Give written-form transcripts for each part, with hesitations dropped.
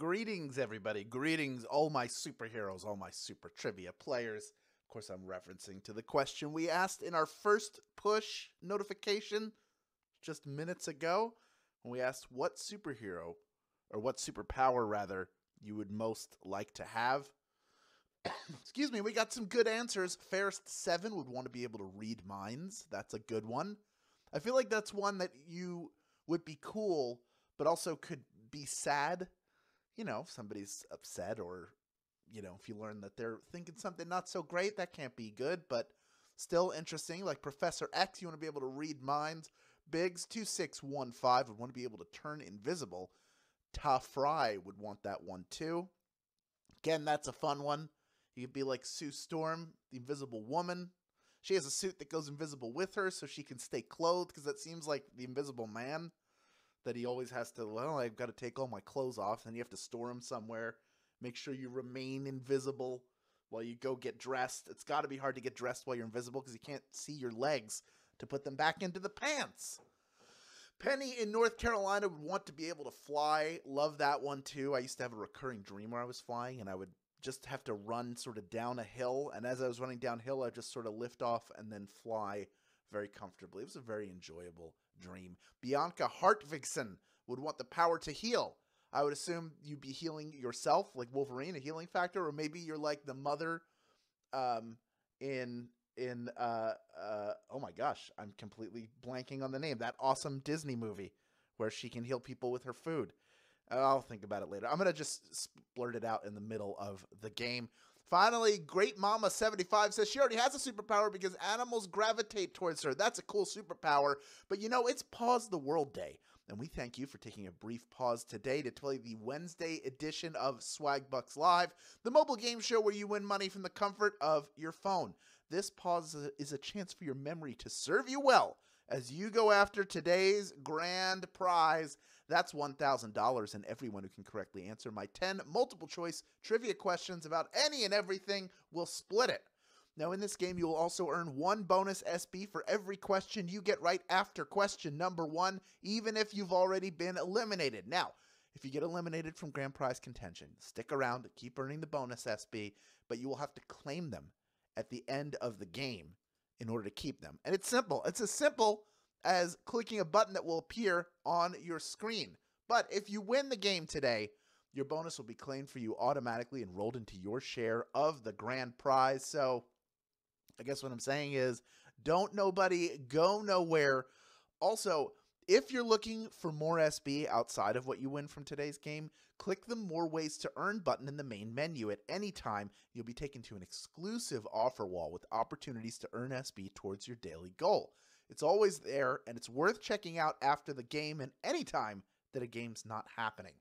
Greetings, everybody. Greetings, all my superheroes, all my super trivia players. Of course, I'm referencing to the question we asked in our first push notification just minutes ago when we asked what superhero, or what superpower, rather, you would most like to have. Excuse me, we got some good answers. Fairest7 would want to be able to read minds. That's a good one. I feel like that's one that you would be cool, but also could be sad. You know, if somebody's upset, or, you know, if you learn that they're thinking something not so great, that can't be good, but still interesting. Like Professor X, you want to be able to read minds. Biggs2615 would want to be able to turn invisible. Ta Fry would want that one too. Again, that's a fun one. You could be like Sue Storm, the Invisible Woman. She has a suit that goes invisible with her so she can stay clothed, because that seems like the Invisible Man, that he always has to, well, I've got to take all my clothes off, and you have to store them somewhere. Make sure you remain invisible while you go get dressed. It's got to be hard to get dressed while you're invisible because you can't see your legs to put them back into the pants. Penny in North Carolina would want to be able to fly. Love that one too. I used to have a recurring dream where I was flying, and I would just have to run sort of down a hill. And as I was running downhill, I'd just sort of lift off and then fly very comfortably. It was a very enjoyable dream. Bianca Hartvigsen would want the power to heal. I would assume you'd be healing yourself, like Wolverine, a healing factor, or maybe you're like the mother oh my gosh, I'm completely blanking on the name. That awesome Disney movie where she can heal people with her food. I'll think about it later. I'm going to just blurt it out in the middle of the game. Finally, Great Mama 75 says she already has a superpower because animals gravitate towards her. That's a cool superpower. But you know, it's Pause the World Day. And we thank you for taking a brief pause today to play the Wednesday edition of Swagbucks Live, the mobile game show where you win money from the comfort of your phone. This pause is a chance for your memory to serve you well as you go after today's grand prize. That's $1,000, and everyone who can correctly answer my 10 multiple-choice trivia questions about any and everything will split it. Now, in this game, you will also earn 1 bonus SB for every question you get right after question number 1, even if you've already been eliminated. Now, if you get eliminated from grand prize contention, stick around to keep earning the bonus SB, but you will have to claim them at the end of the game in order to keep them. And it's simple. It's as simple as clicking a button that will appear on your screen. But if you win the game today, your bonus will be claimed for you automatically and rolled into your share of the grand prize. So I guess what I'm saying is, don't nobody go nowhere. Also, if you're looking for more SB outside of what you win from today's game, click the More Ways to Earn button in the main menu at any time. You'll be taken to an exclusive offer wall with opportunities to earn SB towards your daily goal. It's always there, and it's worth checking out after the game and any time that a game's not happening.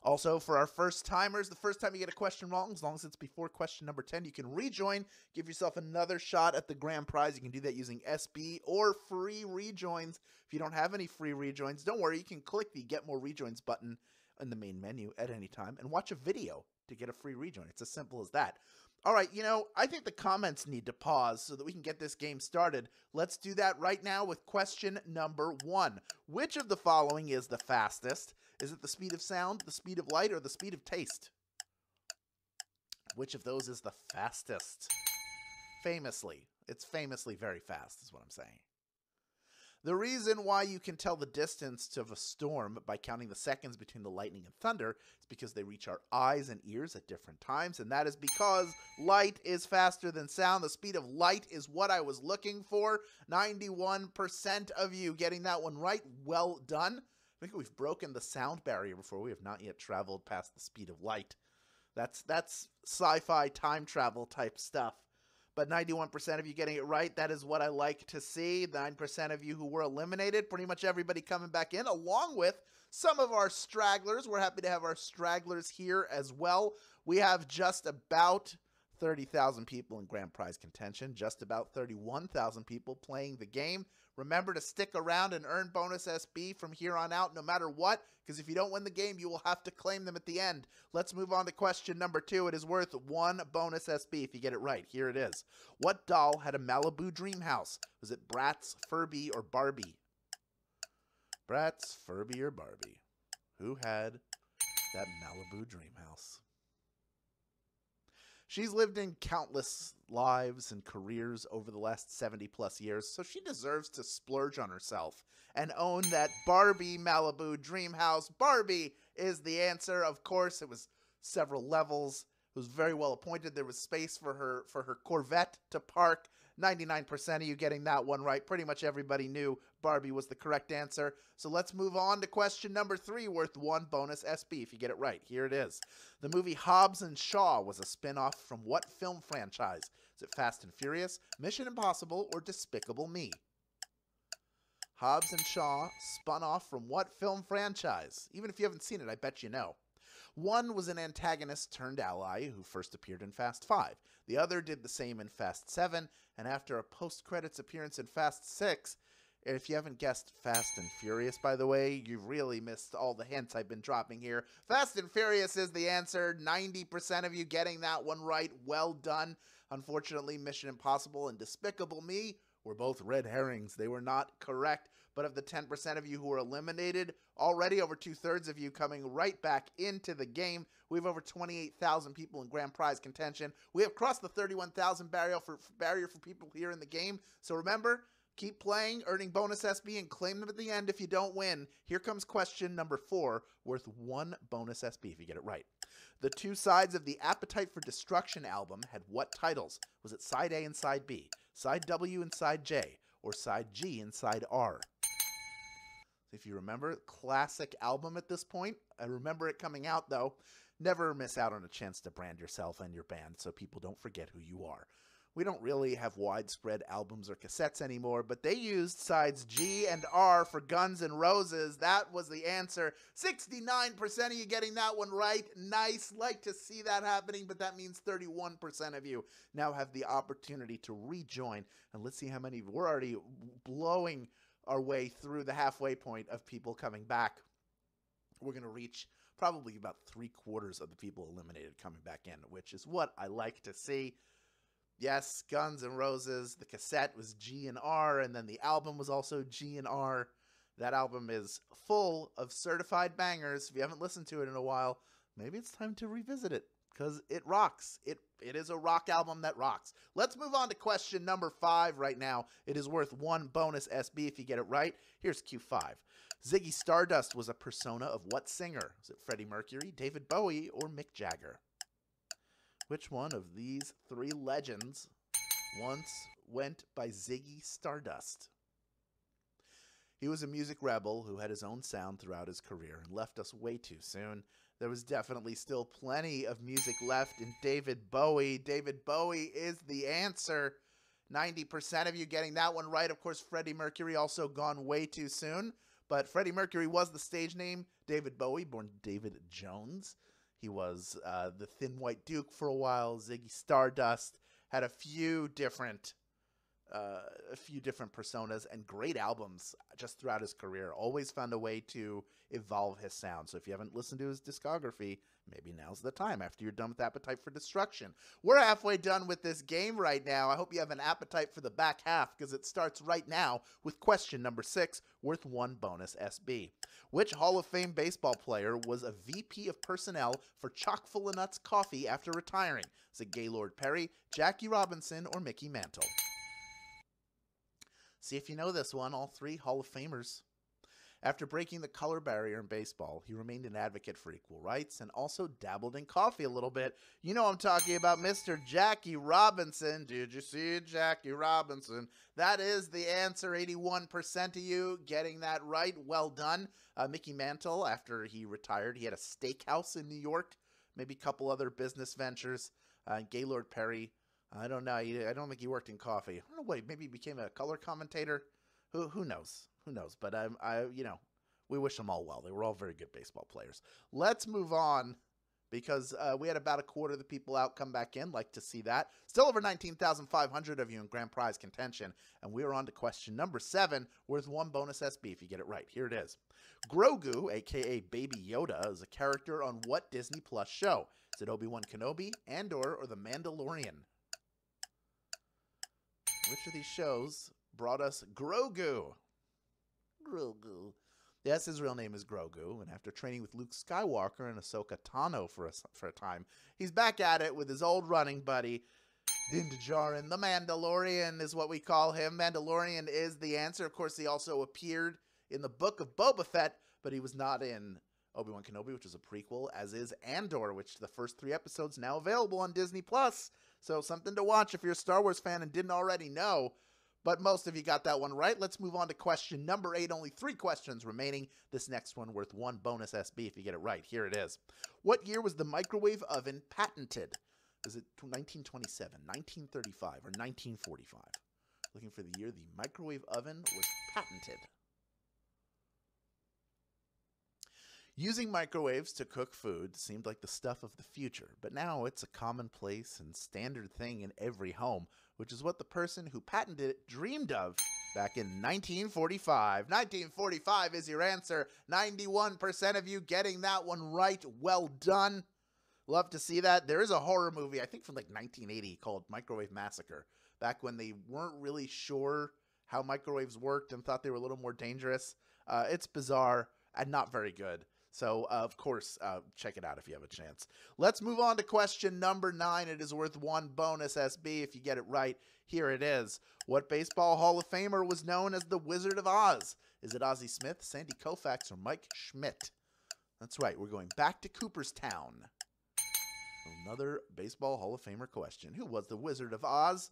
Also, for our first-timers, the first time you get a question wrong, as long as it's before question number 10, you can rejoin, give yourself another shot at the grand prize. You can do that using SB or free rejoins. If you don't have any free rejoins, don't worry. You can click the Get More Rejoins button in the main menu at any time and watch a video to get a free rejoin. It's as simple as that. All right, you know, I think the comments need to pause so that we can get this game started. Let's do that right now with question number 1. Which of the following is the fastest? Is it the speed of sound, the speed of light, or the speed of taste? Which of those is the fastest? Famously. It's famously very fast is what I'm saying. The reason why you can tell the distance of a storm by counting the seconds between the lightning and thunder is because they reach our eyes and ears at different times, and that is because light is faster than sound. The speed of light is what I was looking for. 91% of you getting that one right. Well done. I think we've broken the sound barrier before. We have not yet traveled past the speed of light. That's sci-fi time travel type stuff. But 91% of you getting it right, that is what I like to see. 9% of you who were eliminated, pretty much everybody coming back in, along with some of our stragglers. We're happy to have our stragglers here as well. We have just about 30,000 people in grand prize contention, just about 31,000 people playing the game. Remember to stick around and earn bonus SB from here on out no matter what, because if you don't win the game, you will have to claim them at the end. Let's move on to question number 2. It is worth 1 bonus SB if you get it right. Here it is. What doll had a Malibu dream house? Was it Bratz, Furby, or Barbie? Bratz, Furby, or Barbie? Who had That Malibu dream house. She's lived in countless lives and careers over the last 70-plus years, so she deserves to splurge on herself and own that Barbie Malibu dream house. Barbie is the answer. Of course, it was several levels. It was very well appointed. There was space for her Corvette to park. 99% of you getting that one right. Pretty much everybody knew Barbie was the correct answer. So let's move on to question number 3, worth 1 bonus SB if you get it right. Here it is. The movie Hobbs and Shaw was a spin-off from what film franchise? Is it Fast and Furious, Mission Impossible, or Despicable Me? Hobbs and Shaw spun off from what film franchise? Even if you haven't seen it, I bet you know. One was an antagonist turned ally who first appeared in Fast 5. The other did the same in Fast 7, and after a post-credits appearance in Fast 6, if you haven't guessed Fast and Furious, by the way, you've really missed all the hints I've been dropping here. Fast and Furious is the answer. 90% of you getting that one right. Well done. Unfortunately, Mission Impossible and Despicable Me were both red herrings. They were not correct. But of the 10% of you who were eliminated, already over 2/3 of you coming right back into the game. We have over 28,000 people in grand prize contention. We have crossed the 31,000 barrier for people here in the game. So remember, keep playing, earning bonus SB, and claim them at the end if you don't win. Here comes question number 4, worth 1 bonus SB if you get it right. The two sides of the Appetite for Destruction album had what titles? Was it Side A and Side B, Side W and Side J, or Side G and Side R? If you remember, classic album at this point. I remember it coming out, though. Never miss out on a chance to brand yourself and your band so people don't forget who you are. We don't really have widespread albums or cassettes anymore, but they used sides G and R for Guns N' Roses. That was the answer. 69% of you getting that one right. Nice. Like to see that happening, but that means 31% of you now have the opportunity to rejoin. And let's see how many. We're already blowing our way through the halfway point of people coming back. We're going to reach probably about 3/4 of the people eliminated coming back in, which is what I like to see. Yes, Guns N' Roses, the cassette was G and R, and then the album was also G and R. That album is full of certified bangers. If you haven't listened to it in a while, maybe it's time to revisit it, because it rocks. It is a rock album that rocks. Let's move on to question number 5 right now. It is worth 1 bonus SB if you get it right. Here's Q5. Ziggy Stardust was a persona of what singer? Is it Freddie Mercury, David Bowie, or Mick Jagger? Which one of these 3 legends once went by Ziggy Stardust? He was a music rebel who had his own sound throughout his career and left us way too soon. There was definitely still plenty of music left in David Bowie. David Bowie is the answer. 90% of you getting that one right. Of course, Freddie Mercury also gone way too soon. But Freddie Mercury was the stage name. David Bowie, born David Jones. He was the Thin White Duke for a while. Ziggy Stardust. Had a few different personas and great albums just throughout his career. Always found a way to evolve his sound. So if you haven't listened to his discography, maybe now's the time after you're done with Appetite for Destruction. We're halfway done with this game right now. I hope you have an appetite for the back half, because it starts right now with question number 6, worth 1 bonus SB. Which Hall of Fame baseball player was a VP of personnel for Chock-full of Nuts Coffee after retiring? Is it Gaylord Perry, Jackie Robinson, or Mickey Mantle? See if you know this one. All 3 Hall of Famers. After breaking the color barrier in baseball, he remained an advocate for equal rights and also dabbled in coffee a little bit. You know I'm talking about Mr. Jackie Robinson. Did you see Jackie Robinson? That is the answer. 81% of you getting that right. Well done. Mickey Mantle, after he retired, he had a steakhouse in New York, maybe a couple other business ventures. Gaylord Perry, I don't know. I don't think he worked in coffee. I don't know what. Maybe he became a color commentator. Who knows? Who knows? But we wish them all well. They were all very good baseball players. Let's move on, because we had about 1/4 of the people out come back in. Like to see that. Still over 19,500 of you in grand prize contention, and we are on to question number 7, worth 1 bonus SB if you get it right. Here it is. Grogu, aka Baby Yoda, is a character on what Disney Plus show? Is it Obi-Wan Kenobi, Andor, or The Mandalorian? Which of these shows brought us Grogu? Grogu. Yes, his real name is Grogu, and after training with Luke Skywalker and Ahsoka Tano for a time, he's back at it with his old running buddy, Din Djarin. The Mandalorian is what we call him. Mandalorian is the answer. Of course, he also appeared in the Book of Boba Fett, but he was not in Obi-Wan Kenobi, which is a prequel, as is Andor, which the first 3 episodes now available on Disney+. So something to watch if you're a Star Wars fan and didn't already know. But most of you got that one right. Let's move on to question number 8. Only 3 questions remaining. This next one worth 1 bonus SB if you get it right. Here it is. What year was the microwave oven patented? Is it 1927, 1935, or 1945? Looking for the year the microwave oven was patented. Using microwaves to cook food seemed like the stuff of the future, but now it's a commonplace and standard thing in every home, which is what the person who patented it dreamed of back in 1945. 1945 is your answer. 91% of you getting that one right. Well done. Love to see that. There is a horror movie, I think from like 1980, called Microwave Massacre, back when they weren't really sure how microwaves worked and thought they were a little more dangerous. It's bizarre and not very good. So, of course, check it out if you have a chance. Let's move on to question number 9. It is worth 1 bonus SB if you get it right. Here it is. What baseball Hall of Famer was known as the Wizard of Oz? Is it Ozzie Smith, Sandy Koufax, or Mike Schmidt? That's right. We're going back to Cooperstown. Another baseball Hall of Famer question. Who was the Wizard of Oz?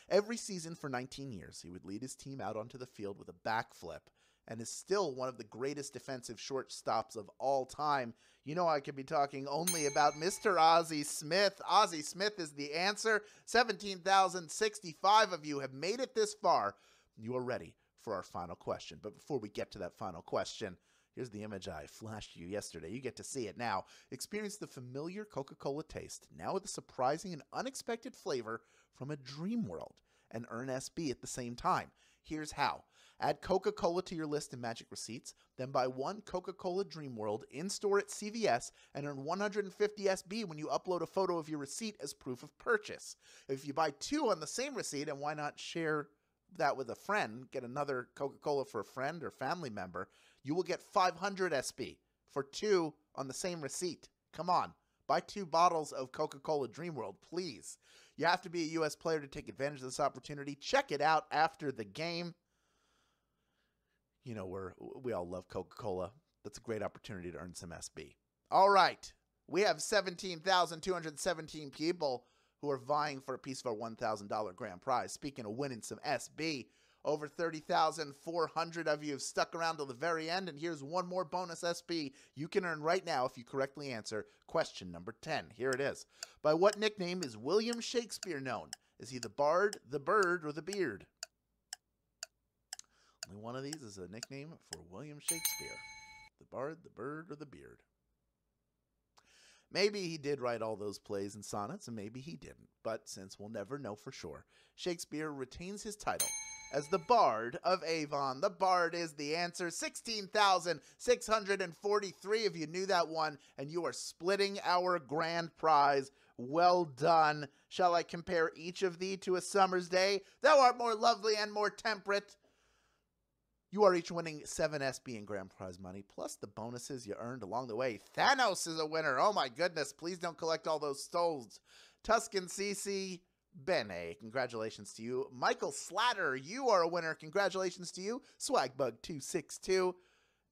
Every season for 19 years, he would lead his team out onto the field with a backflip, and is still one of the greatest defensive shortstops of all time. You know I could be talking only about Mr. Ozzie Smith. Ozzie Smith is the answer. 17,065 of you have made it this far. You are ready for our final question. But before we get to that final question, here's the image I flashed you yesterday. You get to see it now. Experience the familiar Coca-Cola taste, now with a surprising and unexpected flavor from a dream world, and earn SB at the same time. Here's how. Add Coca-Cola to your list in Magic Receipts, then buy 1 Coca-Cola Dream World in-store at CVS and earn 150 SB when you upload a photo of your receipt as proof of purchase. If you buy 2 on the same receipt, and why not share that with a friend, get another Coca-Cola for a friend or family member, you will get 500 SB for 2 on the same receipt. Come on, buy 2 bottles of Coca-Cola Dream World, please. You have to be a U.S. player to take advantage of this opportunity. Check it out after the game. You know, we all love Coca-Cola. That's a great opportunity to earn some SB. All right. We have 17,217 people who are vying for a piece of our $1,000 grand prize. Speaking of winning some SB, over 30,400 of you have stuck around till the very end, and here's 1 more bonus SB you can earn right now if you correctly answer question number 10. Here it is. By what nickname is William Shakespeare known? Is he the Bard, the Bird, or the Beard? Only one of these is a nickname for William Shakespeare. The Bard, the Bird, or the Beard. Maybe he did write all those plays and sonnets, and maybe he didn't. But since we'll never know for sure, Shakespeare retains his title as the Bard of Avon. The Bard is the answer. 16,643 of you knew that one, and you are splitting our grand prize. Well done. Shall I compare each of thee to a summer's day? Thou art more lovely and more temperate. You are each winning 7 SB in grand prize money, plus the bonuses you earned along the way. Thanos is a winner. Oh my goodness. Please don't collect all those stoles. Tuscan CC Bene, congratulations to you. Michael Slatter, you are a winner. Congratulations to you. Swagbug262,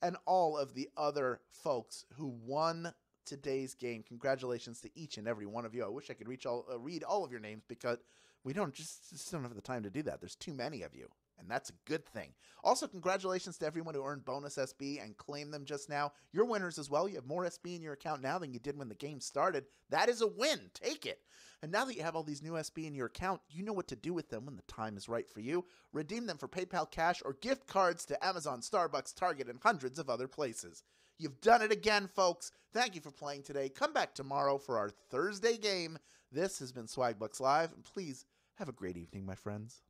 and all of the other folks who won today's game. Congratulations to each and every one of you. I wish I could read all of your names, because we don't have the time to do that. There's too many of you, and that's a good thing. Also, congratulations to everyone who earned bonus SB and claimed them just now. You're winners as well. You have more SB in your account now than you did when the game started. That is a win. Take it. And now that you have all these new SB in your account, you know what to do with them when the time is right for you. Redeem them for PayPal cash or gift cards to Amazon, Starbucks, Target, and hundreds of other places. You've done it again, folks. Thank you for playing today. Come back tomorrow for our Thursday game. This has been Swagbucks Live, and please have a great evening, my friends.